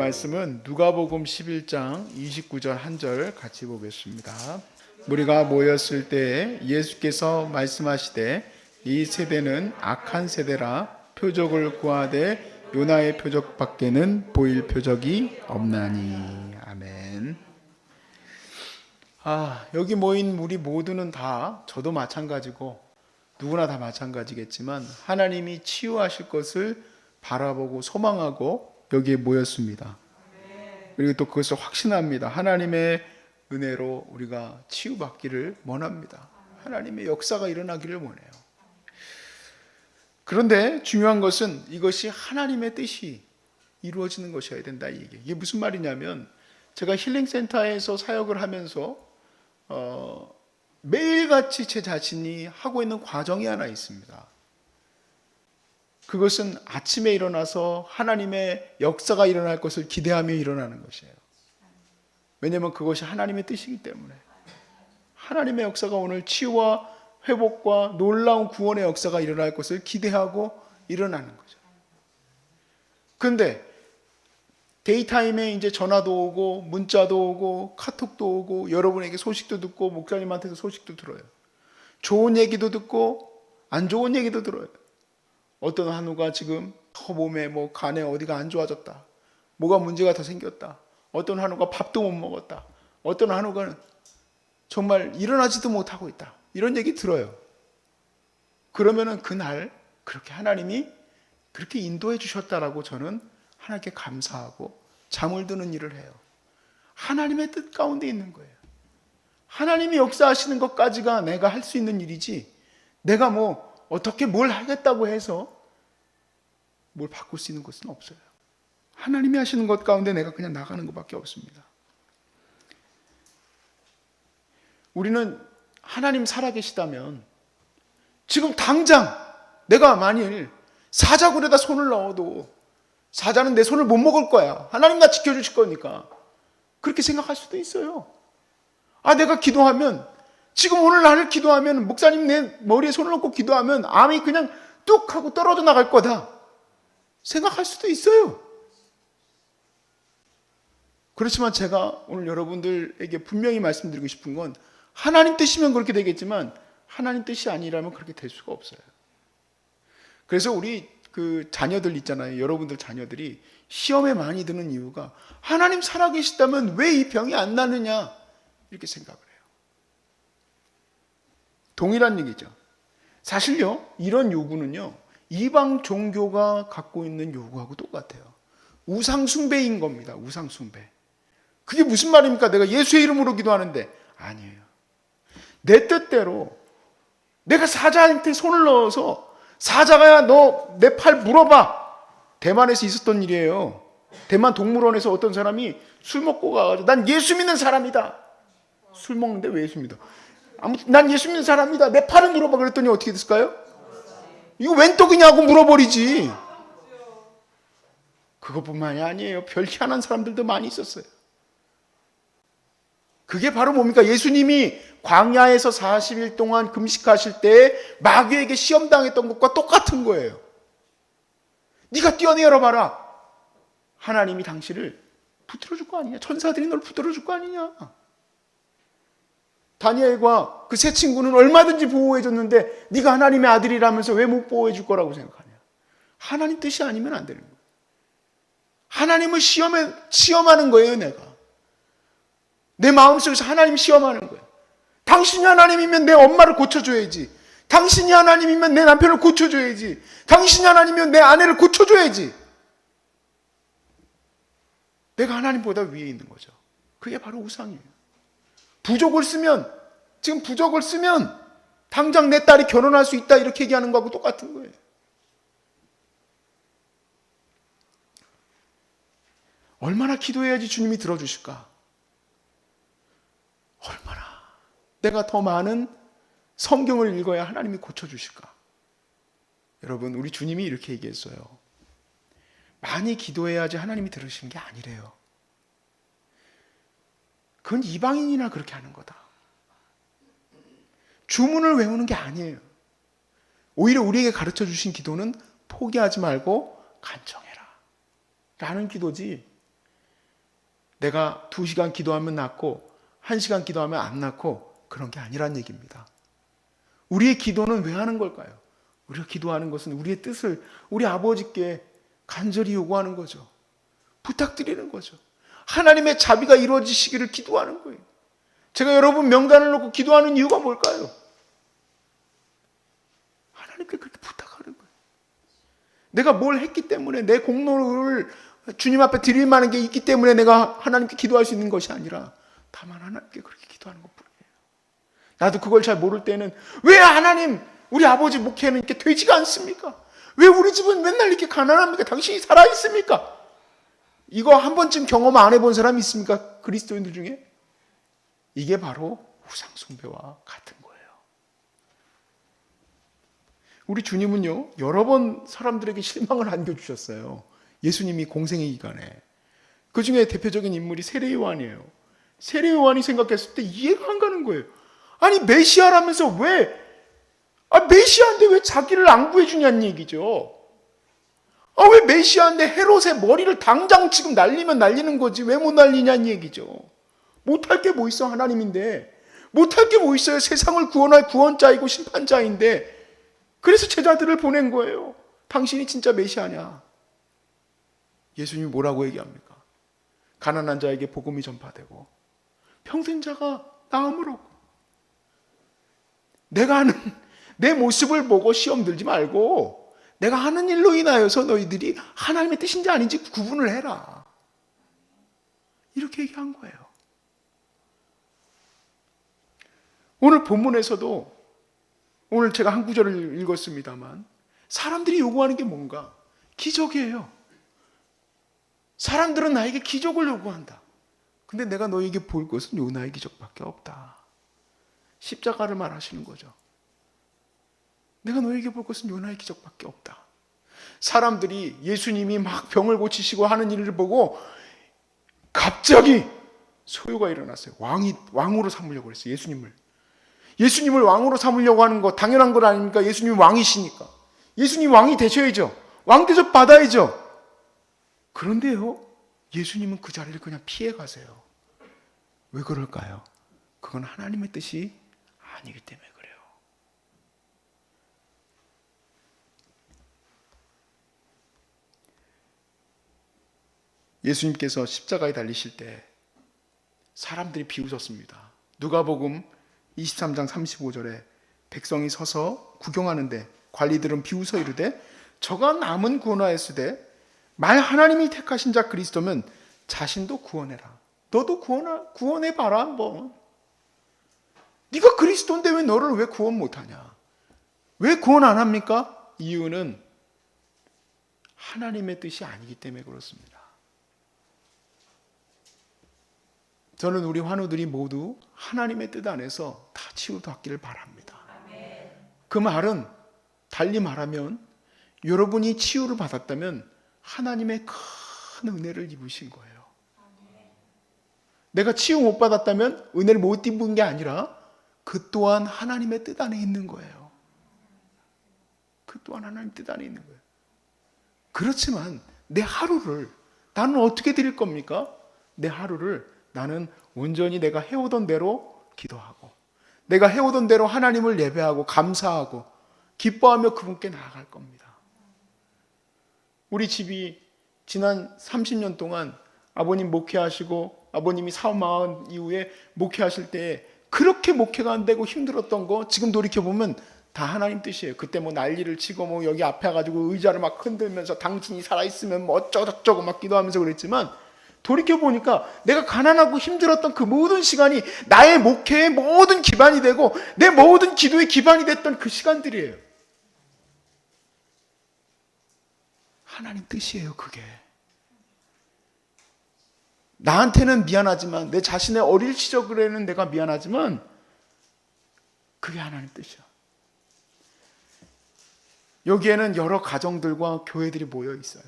말씀은 누가복음 11장 29절 한 절 같이 보겠습니다. 무리가 모였을 때 예수께서 말씀하시되 이 세대는 악한 세대라 표적을 구하되 요나의 표적밖에는 보일 표적이 없나니. 아멘. 여기 모인 우리 모두는 다, 저도 마찬가지고 누구나 다 마찬가지겠지만 하나님이 치유하실 것을 바라보고 소망하고 여기에 모였습니다. 그리고 또 그것을 확신합니다. 하나님의 은혜로 우리가 치유받기를 원합니다. 하나님의 역사가 일어나기를 원해요. 그런데 중요한 것은 이것이 하나님의 뜻이 이루어지는 것이어야 된다, 이게. 이게 무슨 말이냐면, 제가 힐링센터에서 사역을 하면서 매일같이 제 자신이 하고 있는 과정이 하나 있습니다. 그것은 아침에 일어나서 하나님의 역사가 일어날 것을 기대하며 일어나는 것이에요. 왜냐하면 그것이 하나님의 뜻이기 때문에. 하나님의 역사가 오늘 치유와 회복과 놀라운 구원의 역사가 일어날 것을 기대하고 일어나는 거죠. 그런데 데이타임에 이제 전화도 오고 문자도 오고 카톡도 오고 여러분에게 소식도 듣고 목사님한테도 소식도 들어요. 좋은 얘기도 듣고 안 좋은 얘기도 들어요. 어떤 한우가 지금 몸에 간에 어디가 안 좋아졌다, 뭐가 문제가 더 생겼다, 어떤 한우가 밥도 못 먹었다, 어떤 한우가 정말 일어나지도 못하고 있다, 이런 얘기 들어요. 그러면은 그날 그렇게 하나님이 그렇게 인도해 주셨다라고 저는 하나님께 감사하고 잠을 드는 일을 해요. 하나님의 뜻 가운데 있는 거예요. 하나님이 역사하시는 것까지가 내가 할 수 있는 일이지, 내가 어떻게 뭘 하겠다고 해서 뭘 바꿀 수 있는 것은 없어요. 하나님이 하시는 것 가운데 내가 그냥 나가는 것밖에 없습니다. 우리는 하나님 살아계시다면 지금 당장 내가 만일 사자굴에다 손을 넣어도 사자는 내 손을 못 먹을 거야, 하나님 나 지켜주실 거니까, 그렇게 생각할 수도 있어요. 내가 기도하면, 지금 오늘 나를 기도하면, 목사님 내 머리에 손을 얹고 기도하면 암이 그냥 뚝 하고 떨어져 나갈 거다 생각할 수도 있어요. 그렇지만 제가 오늘 여러분들에게 분명히 말씀드리고 싶은 건, 하나님 뜻이면 그렇게 되겠지만 하나님 뜻이 아니라면 그렇게 될 수가 없어요. 그래서 우리 자녀들 있잖아요. 여러분들 자녀들이 시험에 많이 드는 이유가, 하나님 살아계시다면 왜 이 병이 안 나느냐, 이렇게 생각을 해요. 동일한 얘기죠. 사실요, 이런 요구는요, 이방 종교가 갖고 있는 요구하고 똑같아요. 우상숭배인 겁니다. 우상숭배. 그게 무슨 말입니까? 내가 예수의 이름으로 기도하는데. 아니에요. 내 뜻대로 내가 사자한테 손을 넣어서, 사자가 너 내 팔 물어봐. 대만에서 있었던 일이에요. 대만 동물원에서 어떤 사람이 술 먹고 가가지고, 난 예수 믿는 사람이다. 술 먹는데 왜 예수 믿어? 아무튼 난 예수 믿는 사람이다, 내 팔을 물어봐. 그랬더니 어떻게 됐을까요? 이거 웬 떡이냐고 물어버리지. 그것뿐만이 아니에요. 별 희한한 사람들도 많이 있었어요. 그게 바로 뭡니까? 예수님이 광야에서 40일 동안 금식하실 때 마귀에게 시험당했던 것과 똑같은 거예요. 네가 뛰어내려 봐라. 하나님이 당신을 붙들어줄 거 아니냐. 천사들이 널 붙들어줄 거 아니냐. 다니엘과 그 세 친구는 얼마든지 보호해줬는데 네가 하나님의 아들이라면서 왜 못 보호해줄 거라고 생각하냐. 하나님 뜻이 아니면 안 되는 거예요. 하나님을 시험하는 거예요. 내가 내 마음속에서 하나님 시험하는 거예요. 당신이 하나님이면 내 엄마를 고쳐줘야지. 당신이 하나님이면 내 남편을 고쳐줘야지. 당신이 하나님이면 내 아내를 고쳐줘야지. 내가 하나님보다 위에 있는 거죠. 그게 바로 우상이에요. 지금 부적을 쓰면 당장 내 딸이 결혼할 수 있다, 이렇게 얘기하는 거하고 똑같은 거예요. 얼마나 기도해야지 주님이 들어주실까? 얼마나 내가 더 많은 성경을 읽어야 하나님이 고쳐주실까? 여러분, 우리 주님이 이렇게 얘기했어요. 많이 기도해야지 하나님이 들으시는 게 아니래요. 그건 이방인이나 그렇게 하는 거다. 주문을 외우는 게 아니에요. 오히려 우리에게 가르쳐 주신 기도는 포기하지 말고 간청해라 라는 기도지, 내가 2시간 기도하면 낫고 1시간 기도하면 안 낫고 그런 게 아니란 얘기입니다. 우리의 기도는 왜 하는 걸까요? 우리가 기도하는 것은 우리의 뜻을 우리 아버지께 간절히 요구하는 거죠. 부탁드리는 거죠. 하나님의 자비가 이루어지시기를 기도하는 거예요. 제가 여러분 명단을 놓고 기도하는 이유가 뭘까요? 하나님께 그렇게 부탁하는 거예요. 내가 뭘 했기 때문에 내 공로를 주님 앞에 드릴 만한 게 있기 때문에 내가 하나님께 기도할 수 있는 것이 아니라 다만 하나님께 그렇게 기도하는 것뿐이에요. 나도 그걸 잘 모를 때는 왜 하나님 우리 아버지 목회는 이렇게 되지가 않습니까? 왜 우리 집은 맨날 이렇게 가난합니까? 당신이 살아있습니까? 이거 한 번쯤 경험 안 해본 사람이 있습니까? 그리스도인들 중에? 이게 바로 우상숭배와 같은 거예요. 우리 주님은요, 여러 번 사람들에게 실망을 안겨주셨어요. 예수님이 공생의 기간에. 그 중에 대표적인 인물이 세례요한이에요. 세례요한이 생각했을 때 이해가 안 가는 거예요. 아니 메시아라면서 메시아인데 왜 자기를 안 구해주냐는 얘기죠. 왜 메시아인데 헤롯의 머리를 당장 지금 날리면 날리는 거지 왜 못 날리냐는 얘기죠. 못할 게 뭐 있어. 하나님인데 못할 게 뭐 있어요. 세상을 구원할 구원자이고 심판자인데. 그래서 제자들을 보낸 거예요. 당신이 진짜 메시아냐? 예수님이 뭐라고 얘기합니까? 가난한 자에게 복음이 전파되고 병든 자가 나음을 얻고. 내가 하는 내 모습을 보고 시험 들지 말고 내가 하는 일로 인하여서 너희들이 하나님의 뜻인지 아닌지 구분을 해라. 이렇게 얘기한 거예요. 오늘 본문에서도 오늘 제가 한 구절을 읽었습니다만 사람들이 요구하는 게 뭔가? 기적이에요. 사람들은 나에게 기적을 요구한다. 근데 내가 너에게 볼 것은 요나의 기적밖에 없다. 십자가를 말하시는 거죠. 내가 너에게 볼 것은 요나의 기적밖에 없다. 사람들이 예수님이 막 병을 고치시고 하는 일을 보고 갑자기 소요가 일어났어요. 왕으로 삼으려고 그랬어요. 예수님을 왕으로 삼으려고 하는 거 당연한 것 아닙니까? 예수님이 왕이시니까. 예수님 왕이 되셔야죠. 왕 대접 받아야죠. 그런데요, 예수님은 그 자리를 그냥 피해 가세요. 왜 그럴까요? 그건 하나님의 뜻이 아니기 때문에 그래요. 예수님께서 십자가에 달리실 때 사람들이 비웃었습니다. 누가복음 23장 35절에 백성이 서서 구경하는데 관리들은 비웃어 이르되 저가 남은 구원하였으되 만약 하나님이 택하신 자 그리스도면 자신도 구원해라. 너도 구원해봐라 한번. 네가 그리스도인데 왜 너를 왜 구원 못하냐? 왜 구원 안 합니까? 이유는 하나님의 뜻이 아니기 때문에 그렇습니다. 저는 우리 환우들이 모두 하나님의 뜻 안에서 다 치유받기를 바랍니다. 그 말은 달리 말하면 여러분이 치유를 받았다면 하나님의 큰 은혜를 입으신 거예요. 내가 치유 못 받았다면 은혜를 못 입은 게 아니라 그 또한 하나님의 뜻 안에 있는 거예요. 그 또한 하나님의 뜻 안에 있는 거예요. 그렇지만 내 하루를 나는 어떻게 드릴 겁니까? 내 하루를 나는 온전히 내가 해오던 대로 기도하고 내가 해오던 대로 하나님을 예배하고 감사하고 기뻐하며 그분께 나아갈 겁니다. 우리 집이 지난 30년 동안 아버님 목회하시고 아버님이 사업 마흔 이후에 목회하실 때 그렇게 목회가 안 되고 힘들었던 거 지금 돌이켜보면 다 하나님 뜻이에요. 그때 뭐 난리를 치고 뭐 여기 앞에 가지고 의자를 막 흔들면서 당신이 살아있으면 뭐 어쩌고저쩌고 막 기도하면서 그랬지만 돌이켜보니까 내가 가난하고 힘들었던 그 모든 시간이 나의 목회의 모든 기반이 되고 내 모든 기도의 기반이 됐던 그 시간들이에요. 하나님 뜻이에요, 그게. 나한테는 미안하지만 내 자신의 어릴 시절에는 내가 미안하지만 그게 하나님 뜻이야. 여기에는 여러 가정들과 교회들이 모여 있어요.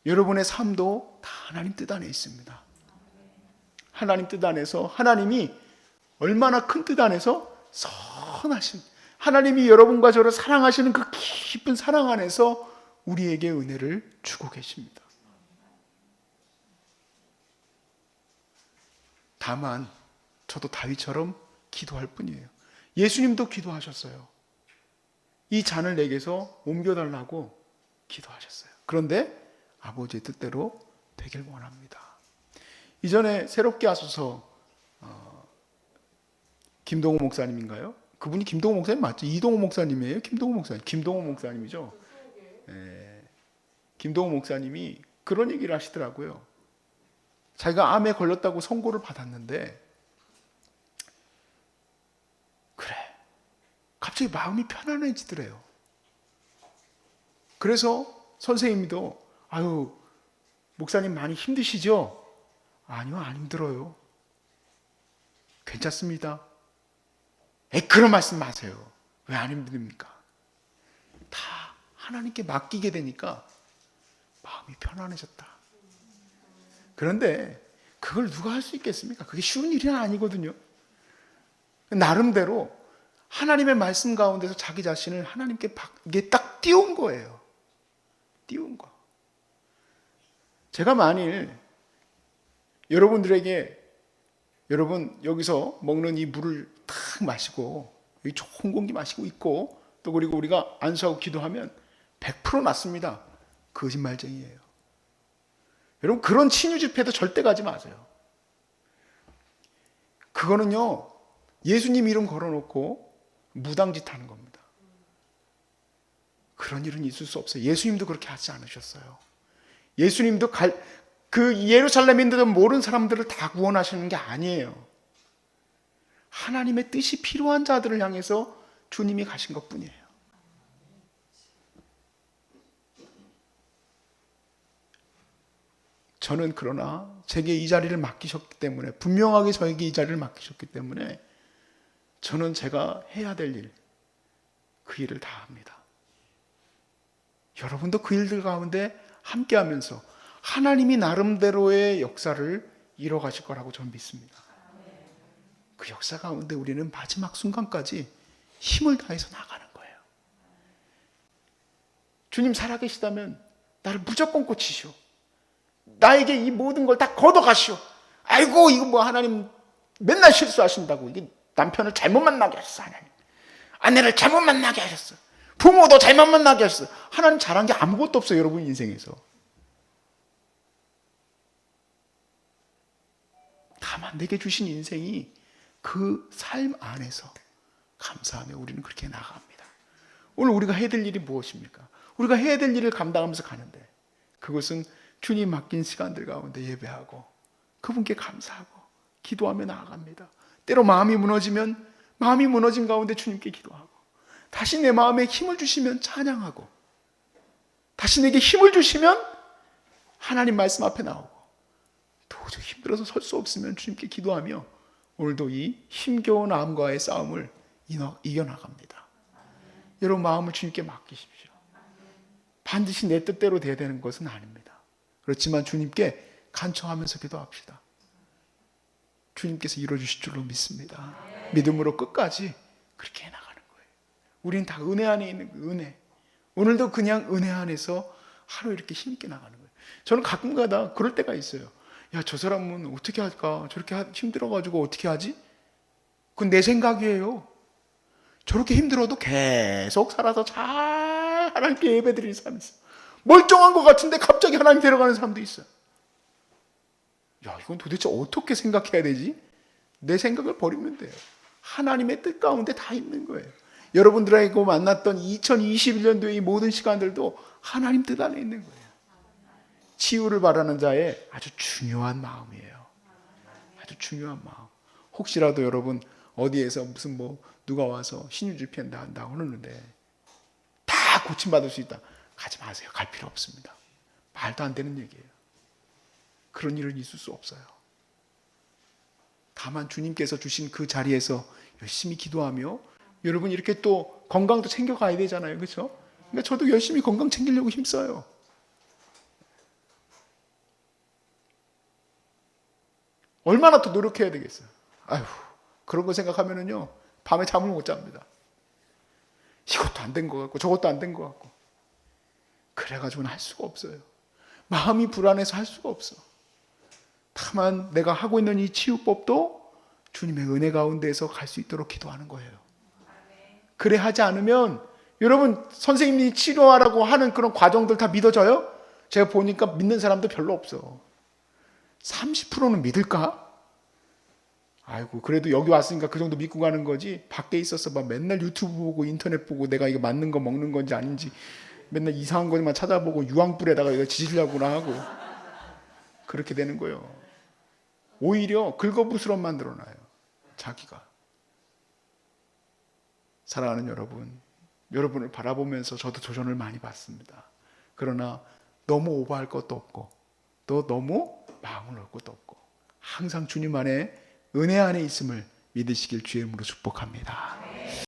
여러분의 삶도 다 하나님 뜻 안에 있습니다. 하나님 뜻 안에서 하나님이 얼마나 큰 뜻 안에서 선하신 하나님이 여러분과 저를 사랑하시는 그 깊은 사랑 안에서 우리에게 은혜를 주고 계십니다. 다만 저도 다윗처럼 기도할 뿐이에요. 예수님도 기도하셨어요. 이 잔을 내게서 옮겨달라고 기도하셨어요. 그런데 아버지의 뜻대로 되길 원합니다. 이전에 새롭게 하소서 김동호 목사님인가요? 그분이 김동호 목사님 맞죠? 이동호 목사님이에요? 김동호 목사님? 김동호 목사님이죠? 네. 김동호 목사님이 그런 얘기를 하시더라고요. 자기가 암에 걸렸다고 선고를 받았는데 그래, 갑자기 마음이 편안해지더래요. 그래서 선생님도 아유, 목사님 많이 힘드시죠? 아니요, 안 힘들어요. 괜찮습니다. 그런 말씀 마세요. 왜 안 힘듭니까? 다 하나님께 맡기게 되니까 마음이 편안해졌다. 그런데 그걸 누가 할 수 있겠습니까? 그게 쉬운 일이 아니거든요. 나름대로 하나님의 말씀 가운데서 자기 자신을 하나님께 이게 딱 띄운 거예요. 띄운 거. 제가 만일 여러분들에게 여러분 여기서 먹는 이 물을 탁 마시고 여기 좋은 공기 마시고 있고 또 그리고 우리가 안수하고 기도하면 100% 낫습니다. 거짓말쟁이에요. 여러분 그런 친유 집회도 절대 가지 마세요. 그거는요 예수님 이름 걸어놓고 무당짓 하는 겁니다. 그런 일은 있을 수 없어요. 예수님도 그렇게 하지 않으셨어요. 예수님도 그 예루살렘인데도 모르는 사람들을 다 구원하시는 게 아니에요. 하나님의 뜻이 필요한 자들을 향해서 주님이 가신 것뿐이에요. 저는 그러나 제게 이 자리를 맡기셨기 때문에 분명하게 저에게 이 자리를 맡기셨기 때문에 저는 제가 해야 될 일, 그 일을 다 합니다. 여러분도 그 일들 가운데 함께하면서 하나님이 나름대로의 역사를 이뤄가실 거라고 저는 믿습니다. 그 역사 가운데 우리는 마지막 순간까지 힘을 다해서 나가는 거예요. 주님 살아계시다면 나를 무조건 고치시오. 나에게 이 모든 걸 다 걷어가시오. 아이고 이거 뭐 하나님 맨날 실수하신다고. 이게 남편을 잘못 만나게 하셨어. 하나님 아내를 잘못 만나게 하셨어. 부모도 잘못 만나게 하셨어. 하나님 잘한 게 아무것도 없어요. 여러분 인생에서. 다만 내게 주신 인생이 그 삶 안에서 감사하며 우리는 그렇게 나아갑니다. 오늘 우리가 해야 될 일이 무엇입니까? 우리가 해야 될 일을 감당하면서 가는데 그것은 주님 맡긴 시간들 가운데 예배하고 그분께 감사하고 기도하며 나아갑니다. 때로 마음이 무너지면 마음이 무너진 가운데 주님께 기도하고 다시 내 마음에 힘을 주시면 찬양하고 다시 내게 힘을 주시면 하나님 말씀 앞에 나오고 도저히 힘들어서 설 수 없으면 주님께 기도하며 오늘도 이 힘겨운 암과의 싸움을 이겨나갑니다. 여러분 마음을 주님께 맡기십시오. 반드시 내 뜻대로 돼야 되는 것은 아닙니다. 그렇지만 주님께 간청하면서 기도합시다. 주님께서 이루어주실 줄로 믿습니다. 믿음으로 끝까지 그렇게 해나가는 거예요. 우리는 다 은혜 안에 있는 그 은혜. 오늘도 그냥 은혜 안에서 하루 이렇게 힘있게 나가는 거예요. 저는 가끔가다 그럴 때가 있어요. 야, 저 사람은 어떻게 할까? 저렇게 힘들어가지고 어떻게 하지? 그건 내 생각이에요. 저렇게 힘들어도 계속 살아서 잘 하나님께 예배드리는 사람이 있어요. 멀쩡한 것 같은데 갑자기 하나님 데려가는 사람도 있어요. 야, 이건 도대체 어떻게 생각해야 되지? 내 생각을 버리면 돼요. 하나님의 뜻 가운데 다 있는 거예요. 여러분들하고 만났던 2021년도의 이 모든 시간들도 하나님 뜻 안에 있는 거예요. 치유를 바라는 자의 아주 중요한 마음이에요. 아주 중요한 마음. 혹시라도 여러분 어디에서 무슨 누가 와서 신유집회 한다고 하는데 다 고침받을 수 있다. 가지 마세요. 갈 필요 없습니다. 말도 안 되는 얘기예요. 그런 일은 있을 수 없어요. 다만 주님께서 주신 그 자리에서 열심히 기도하며 여러분 이렇게 또 건강도 챙겨가야 되잖아요. 그렇죠? 그러니까 저도 열심히 건강 챙기려고 힘써요. 얼마나 더 노력해야 되겠어요. 아휴, 그런 거 생각하면은요 밤에 잠을 못 잡니다. 이것도 안 된 것 같고 저것도 안 된 것 같고 그래가지고는 할 수가 없어요. 마음이 불안해서 할 수가 없어. 다만 내가 하고 있는 이 치유법도 주님의 은혜 가운데에서 갈 수 있도록 기도하는 거예요. 그래 하지 않으면 여러분 선생님이 치료하라고 하는 그런 과정들 다 믿어져요? 제가 보니까 믿는 사람도 별로 없어. 30%는 믿을까? 아이고 그래도 여기 왔으니까 그 정도 믿고 가는 거지. 밖에 있어서 막 맨날 유튜브 보고 인터넷 보고 내가 이거 맞는 거 먹는 건지 아닌지 맨날 이상한 것만 찾아보고 유황불에다가 이거 지지려고나 하고 그렇게 되는 거예요. 오히려 긁어부스럼 만들어놔요. 자기가. 사랑하는 여러분, 여러분을 바라보면서 저도 도전을 많이 받습니다. 그러나 너무 오버할 것도 없고 또 너무 마음을 놓을 것도 없고 항상 주님 안에 은혜 안에 있음을 믿으시길 주의 이름으로 축복합니다.